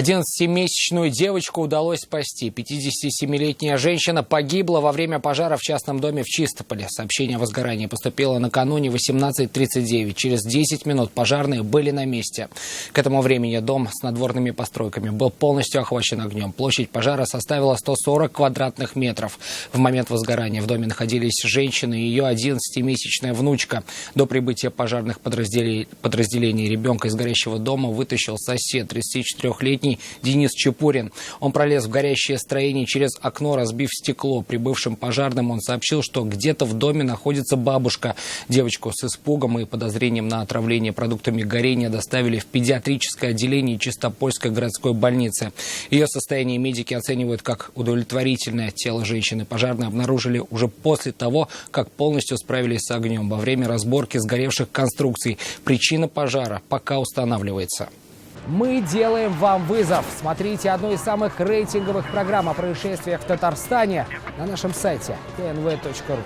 11-месячную девочку удалось спасти. 57-летняя женщина погибла во время пожара в частном доме в Чистополе. Сообщение о возгорании поступило накануне 18:39. Через 10 минут пожарные были на месте. К этому времени дом с надворными постройками был полностью охвачен огнем. Площадь пожара составила 140 квадратных метров. В момент возгорания в доме находились женщина и ее 11-месячная внучка. До прибытия пожарных подразделений ребенка из горящего дома вытащил сосед, 34-летний Денис Чепурин. Он пролез в горящее строение через окно, разбив стекло. Прибывшим пожарным он сообщил, что где-то в доме находится бабушка. Девочку с испугом и подозрением на отравление продуктами горения доставили в педиатрическое отделение Чистопольской городской больницы. Ее состояние медики оценивают как удовлетворительное. Тело женщины пожарные обнаружили уже после того, как полностью справились с огнем. Во время разборки сгоревших конструкций причина пожара пока устанавливается. Мы делаем вам вызов. Смотрите одну из самых рейтинговых программ о происшествиях в Татарстане на нашем сайте tnv.ru.